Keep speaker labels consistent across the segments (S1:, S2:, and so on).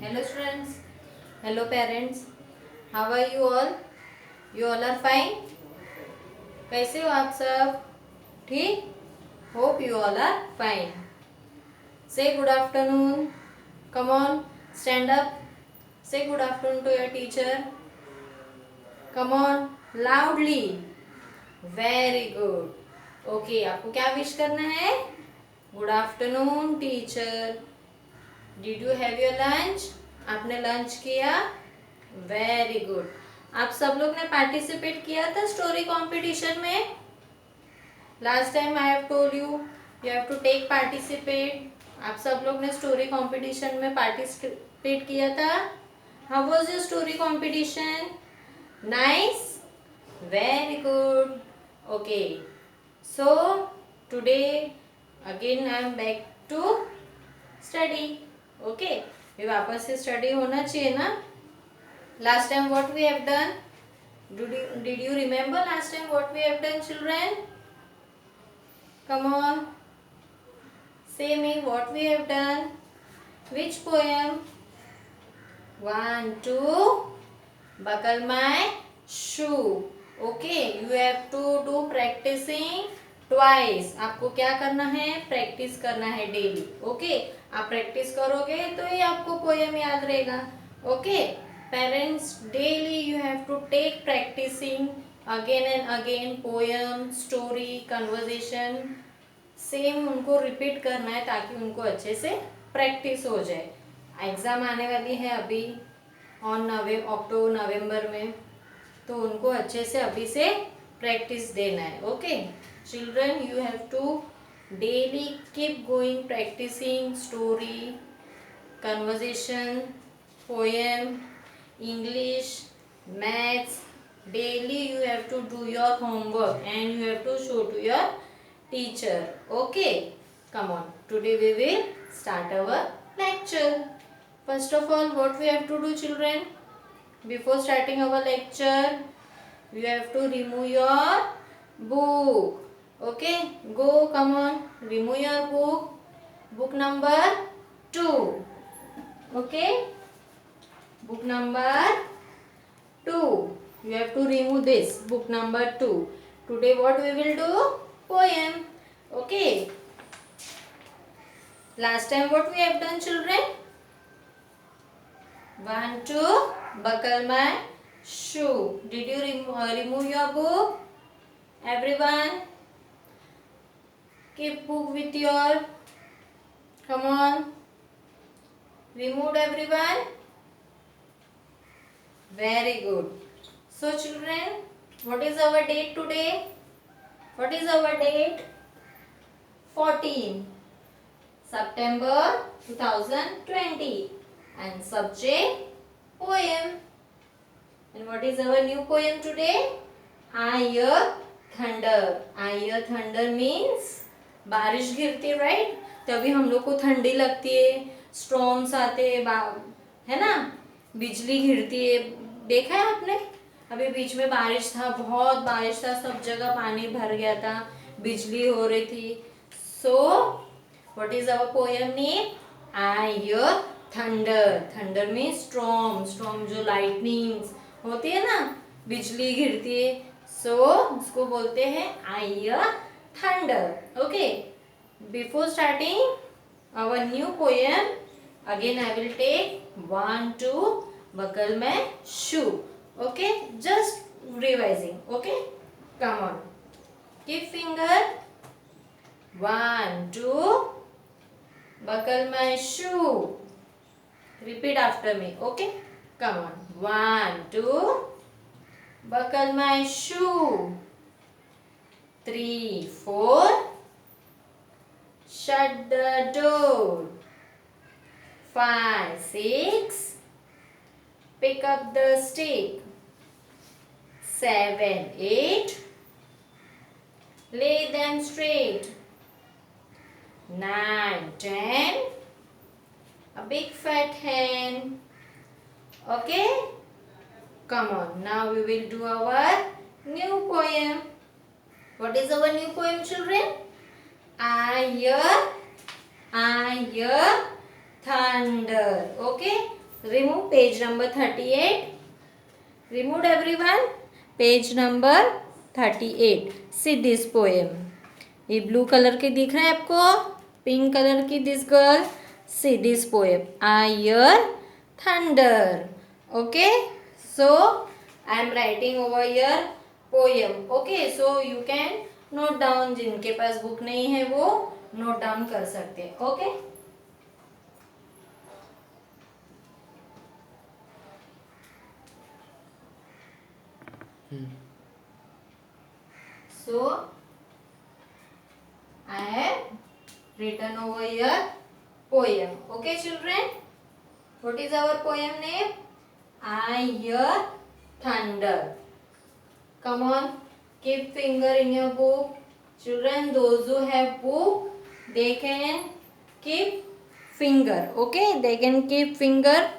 S1: Hello students, hello parents, how are you all? You all are fine? कैसे हो आप सब? ठीक? Hope you all are fine. Say good afternoon. Come on, stand up. Say good afternoon to your teacher. Come on, loudly. Very good. Okay, आपको क्या wish करना है? Good afternoon teacher. Did you have your lunch? आपने lunch किया? Very good. आप सब लोग ने पार्टिसिपेट किया था स्टोरी कंपटीशन में? Last time I have told you have to take participate. आप सब लोग ने स्टोरी कंपटीशन में पार्टिसिपेट किया था? How was your story competition? Nice, very good. Okay, so today again I am back to study. Okay, ये वापस से स्टडी होना चाहिए ना. Last time what we have done? Did you remember last time what we have done, children? Come on. Say me what we have done. Which poem? 1, 2. Buckle my shoe. Okay, you have to do practicing twice. आपको क्या करना है? Practice करना है daily. Okay, आप practice करोगे तो ही आपको पोएम याद रहेगा. Okay, parents, daily you have to take practicing again and again poem, story, conversation. Same उनको रिपीट करना है ताकि उनको अच्छे से प्रैक्टिस हो जाए. एग्ज़ाम आने वाली है अभी ऑन अक्टूबर नवंबर में, तो उनको अच्छे से अभी से प्रैक्टिस देना है. Okay children, you have to daily keep going practicing story, conversation, poem, English, maths. Daily you have to do your homework and you have to show to your teacher. Okay, come on, today we will start our lecture. First of all, what we have to do, children? Before starting our lecture, you have to remove your book. Okay, go, come on, remove your book. Book number 2. Okay, book number 2. You have to remove this book number 2. Today what we will do? Poem. Okay, last time what we have done, children? 1, 2. Buckle my shoe. Did you remove your book? Everyone keep book with your, come on, removed everyone. Very good. So children, what is our date today? What is our date? 14 September 2020 and subject poem. And what is our new poem today? I hear thunder. I hear thunder means बारिश गिरती है, right? तभी हम लोग को ठंडी लगती है, स्टॉर्म्स आते है ना, बिजली गिरती है. देखा है आपने? अभी बीच में बारिश था, बहुत बारिश था, सब जगह पानी भर गया था, बिजली हो रही थी. So what is our poem name? I hear thunder. Thunder mean storm. Storm जो लाइटनिंग्स होती है ना, बिजली गिरती है, सो उसको बोलते हैं I hear thunder. Okay, before starting our new poem, again I will take 1, 2, buckle my shoe. Okay, just revising. Okay, come on, keep finger. 1, 2, buckle my shoe. Repeat after me. Okay, come on. 1, 2, buckle my shoe. 3, 4, shut the door. 5, 6, pick up the stick. 7, 8, lay them straight. 9, 10, a big fat hen. Okay, come on, now we will do our new poem. What is our new poem, children? I hear thunder. Okay, Remove page number 38. Removed everyone? Page number 38. See this poem. ये blue colour के दिख रहा है आपको, pink colour की this girl. See this poem. I hear thunder. Okay, so I am writing over here poem. Okay, so you can note down. जिनके पास book नहीं है वो नोट डाउन कर सकते हैं. Okay. So I have written over here poem. Okay, children. What is our poem name? I hear thunder. Come on, keep finger in your book. Children, those who have book, they can keep finger. Okay, they can keep finger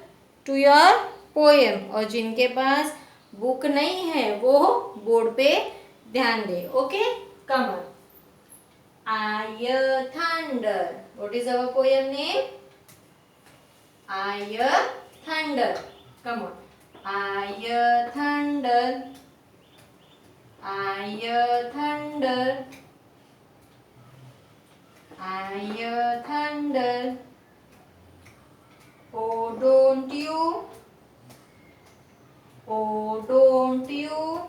S1: to your poem. और जिनके पास book नहीं है वो board पे ध्यान दे. Okay, come on. I hear thunder. What is our poem name? I hear thunder. Come on. I hear thunder. I hear thunder. I hear thunder. Oh, don't you? Oh, don't you?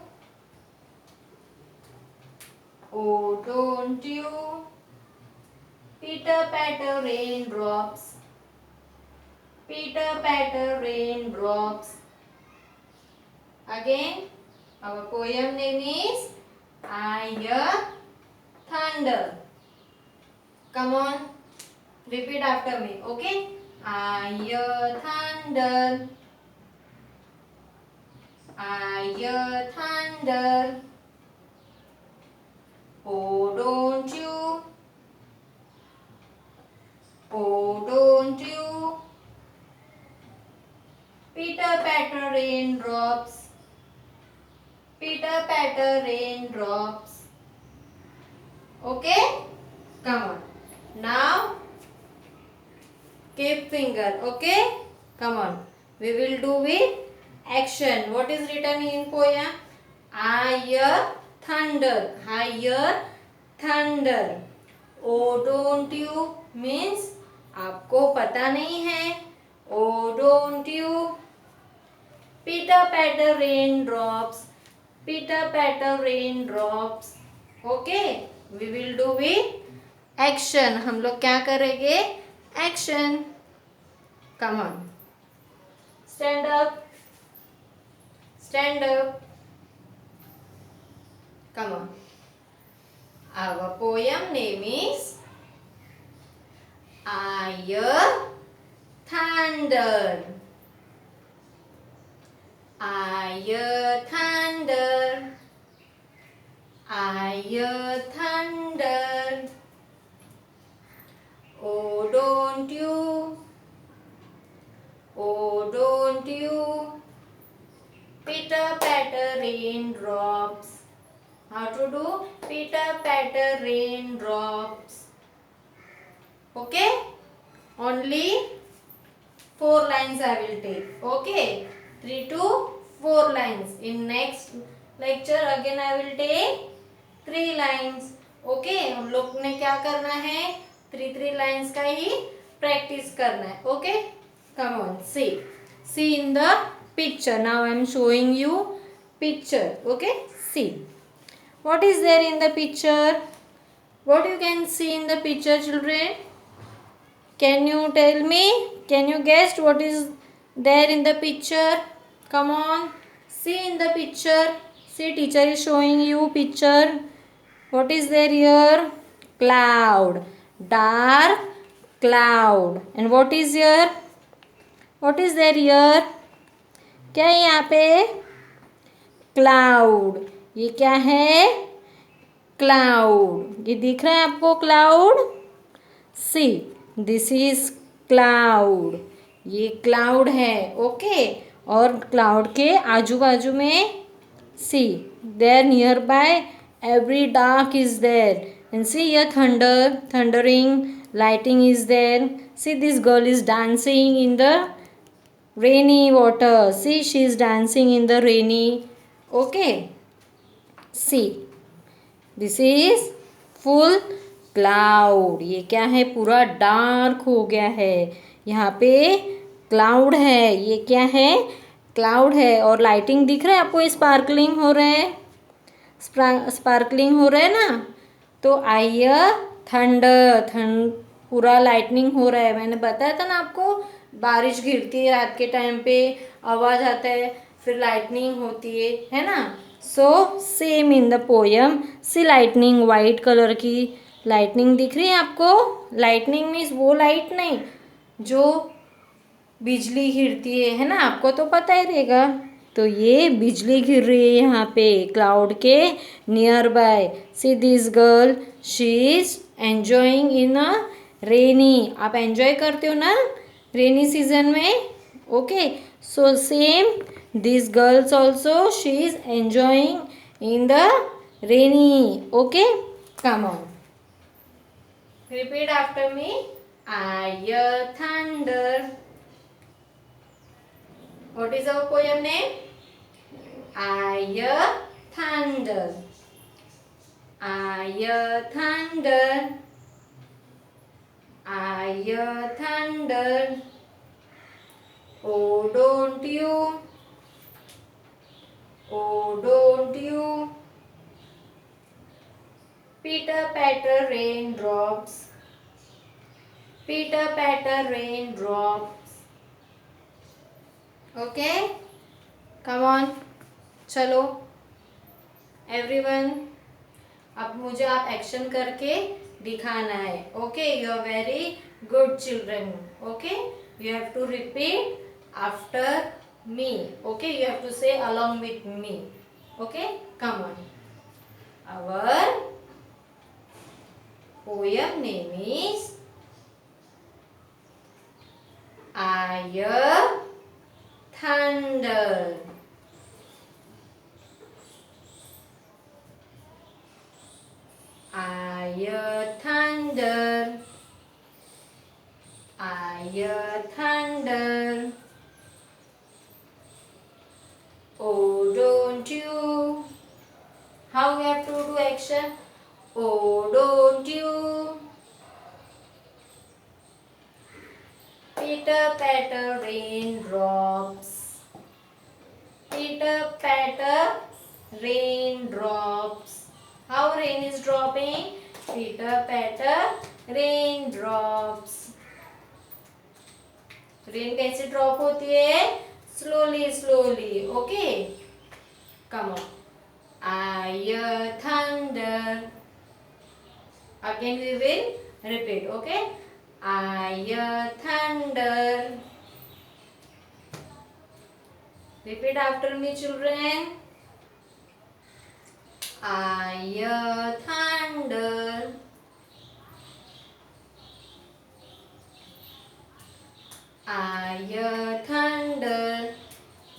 S1: Oh, don't you? Pitter patter raindrops. Pitter patter raindrops. Again, our poem name is I hear thunder. Come on, repeat after me. Okay? I hear thunder. I hear thunder. Oh, don't you? Oh, don't you? Pitter patter raindrops. Pitter patter raindrops. Okay? Come on. Now, keep finger. Okay? Come on. We will do with action. What is written in poem? I hear thunder. I hear thunder. Oh, don't you means आपको पता नहीं है. Oh, don't you? Pitter patter raindrops. Pitter patter raindrops. Okay, we will do with action. हम लोग क्या करेंगे? Action. Come on. Stand up. Stand up. Come on. Our poem name is I hear thunder. I hear thunder. I hear thunder. Oh, don't you? Oh, don't you? Pitter patter raindrops. How to do? Pitter patter raindrops. Okay? Only 4 lines I will take. Okay? 3 to 4 lines. In next lecture again I will take 3 lines. Okay? हम लोग ने क्या करना है? 3 lines का ही practice करना है. Okay? Come on, see. See in the picture. Now I am showing you picture. Okay? See. What is there in the picture? What you can see in the picture, children? Can you tell me? Can you guess what is there in the picture? Come on. See in the picture. See, teacher is showing you picture. What is there here? Cloud. Dark cloud. And what is here? What is there here? क्या है यहाँ पे? Cloud. ये क्या है? Cloud. ये दिख रहा है आपको cloud? See, this is cloud. ये cloud है. Okay? और cloud के आजू बाजू में see, there nearby every dark is there. And see here thunder, thundering, lighting is there. See, this girl is dancing in the rainy water. See, she is dancing in the rainy. Okay. See, this is full cloud. ये क्या है, पूरा dark हो गया है. यहाँ पे cloud है. ये क्या है, क्लाउड है. और लाइटिंग दिख रहा है आपको, स्पार्कलिंग हो रहा है, स्पार्कलिंग हो रहा है ना. तो आई थंडर, पूरा लाइटनिंग हो रहा है. मैंने बताया था ना आपको, बारिश गिरती है रात के टाइम पे, आवाज आता है, फिर लाइटनिंग होती है ना. So same in the poem. See lightning, white colour की लाइटनिंग दिख रही है आपको. लाइटनिंग मीन्स वो लाइट नहीं जो बिजली गिरती है ना, आपको तो पता ही रहेगा. तो ये बिजली गिर रही है यहाँ पे क्लाउड के nearby. See this girl, she is enjoying in a rainy. आप एंजॉय करते हो ना रेनी सीजन में. Okay, so same this girls also, she is enjoying in the rainy. Okay, come on, repeat after me. I hear thunder. What is our poem name? I hear thunder. I hear thunder. I hear thunder. Oh, don't you? Oh, don't you? Pitter patter raindrops. Pitter patter raindrops. Okay? Come on. चलो everyone, अब मुझे आप action करके दिखाना है. Okay, you are very good children. Okay, you have to repeat after me. Okay, you have to say along with me. Okay, come on. Our poem name is I hear thunder. I hear thunder. I hear thunder. Oh, don't you? How we have to do action? Oh, don't you? Pitter patter raindrops. Pitter patter raindrops. How rain is dropping? Pitter patter raindrops. Rain कैसे drop होती है? Slowly slowly. Okay, come on. I hear thunder. Again we will repeat. Okay, I hear thunder. Repeat after me, children. I hear thunder. I hear thunder.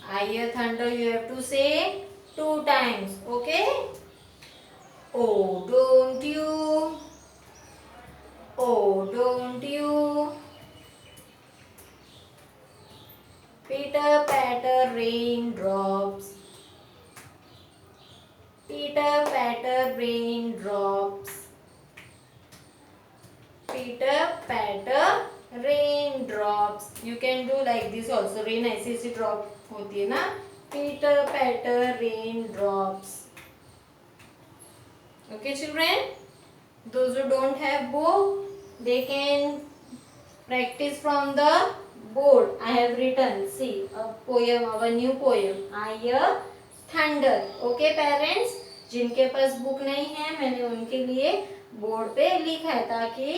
S1: I hear thunder. You have to say 2 times. Okay. Oh, don't you? Oh, don't you? Pitter patter raindrops. Pitter patter raindrops. Pitter patter raindrops. You can do like this also. Rain ऐसे ऐसे drop होती है ना. Pitter patter raindrops. Okay, children. Those who don't have book, they can practice from the board. I have written. See a poem, our new poem. I hear thunder. Okay, parents. जिनके पास book नहीं है, मैंने उनके लिए board पे लिखा है ताकि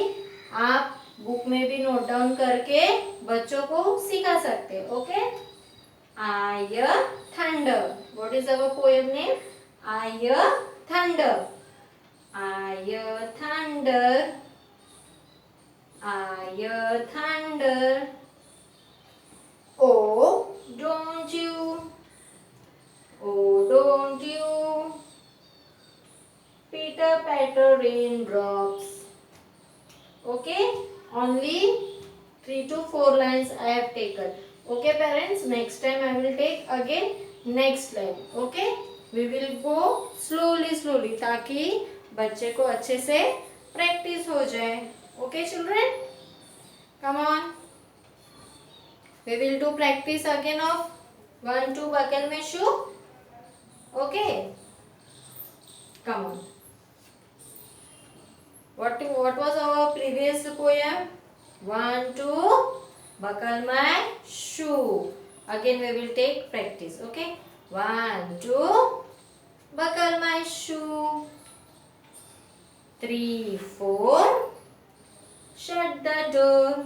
S1: आप बुक में भी नोट डाउन करके बच्चों को सिखा सकते हैं. Okay, I hear thunder. What is our poem name? I hear thunder. I hear thunder. I hear thunder. Oh, don't you? Oh, don't you? Pitter patter raindrops. Okay, only 3 to 4 lines I have taken. Okay parents, next time I will take again next line. Okay, we will go slowly ताकि बच्चे को अच्छे से practice हो जाए. Okay children, come on, we will do practice again of 1 2 buckle में shoe. Okay, come on. What was our previous poem? 1 2 buckle my shoe. Again we will take practice. Okay, 1 2 buckle my shoe. 3 4 shut the door.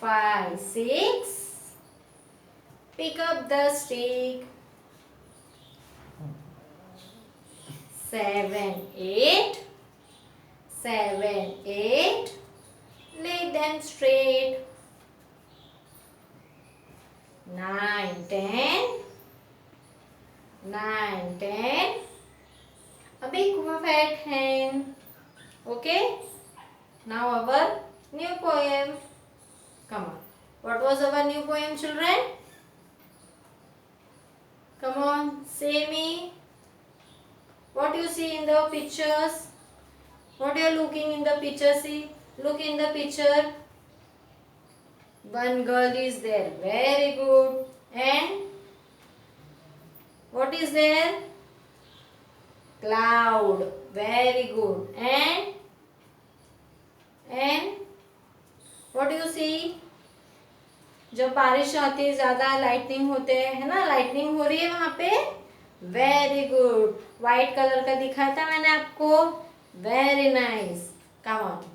S1: 5 6 pick up the stick. 7 8 lay them straight. 9 10 a big fat hen. Okay, now our new poem. Come on, what was our new poem children? Come on, say me. What you see in the pictures? What you are looking in the picture? See, look in the picture. One girl is there. Very good. And what is there? Cloud. Very good. And what do you see? जब बारिश आती है ज्यादा lightning होते हैं, है ना, lightning हो रही है वहां पे. Very good. व्हाइट कलर का दिखाया था मैंने आपको. Very nice. Come on.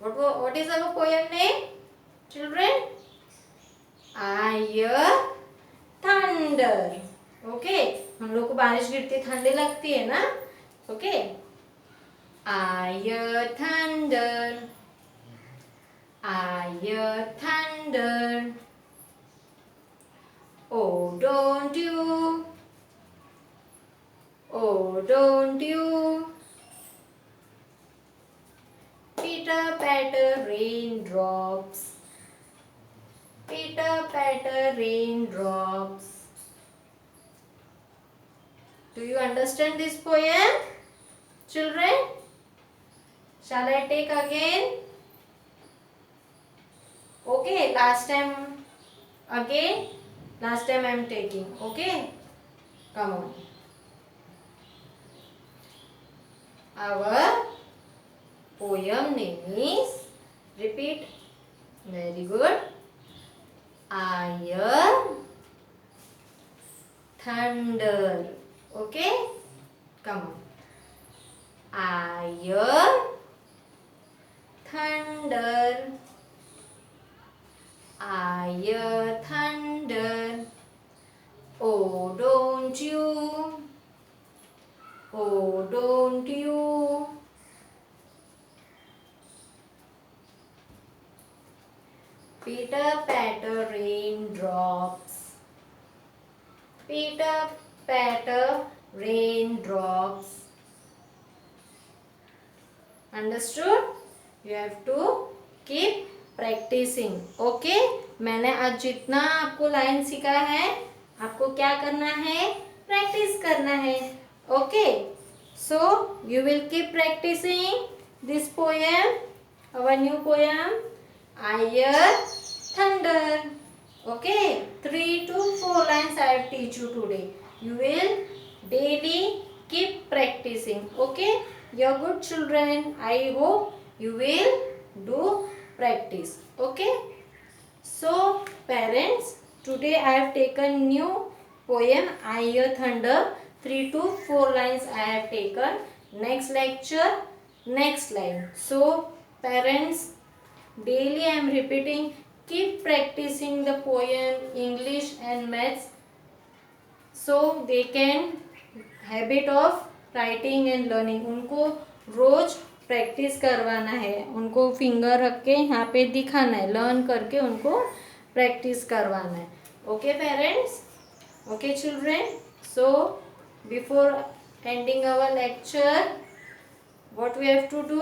S1: What is our poem name children? I hear thunder. Okay, हम लोग को बारिश गिरती ठंडी लगती है ना. Okay, I hear thunder. I hear thunder. Oh, don't you pitter patter raindrops. Pitter patter raindrops. Do you understand this poem children? Shall I take again? Okay, last time I am taking. Okay, come on. Our poem name is, repeat, very good, I hear thunder. Okay, come on. I hear thunder. I hear thunder. Oh, don't you pitter patter raindrops. Pitter patter raindrops. Understood? You have to keep practicing. Okay, मैंने आज जितना आपको line सिखाया है, आपको क्या करना है? प्रैक्टिस करना है. Okay, so you will keep practicing this poem, our new poem, I hear thunder. Okay, 3 to 4 lines I have teach you today. You will daily keep practicing. Okay, you are good children. I hope you will do practice. Okay, so parents, today I have taken new poem I hear thunder. 3 to 4 lines I have taken. Next lecture, next line. So parents, daily I am repeating, keep practicing the poem, English and maths, so they can habit of writing and learning. उनको रोज practice करवाना है, उनको finger रख के यहाँ पे दिखाना है, लर्न करके उनको प्रैक्टिस करवाना है. Okay parents, okay children. So before ending our lecture, what we have to do?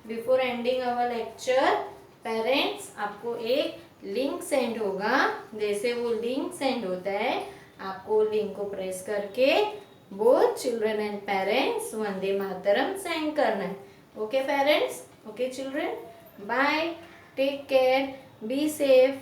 S1: Before ending our lecture, parents आपको एक लिंक सेंड होगा। जैसे वो लिंक सेंड होता है, आपको लिंक को प्रेस करके बोथ चिल्ड्रन एंड पेरेंट्स वंदे मातरम सेंड करना है। Okay parents, okay children, bye, take care, be safe.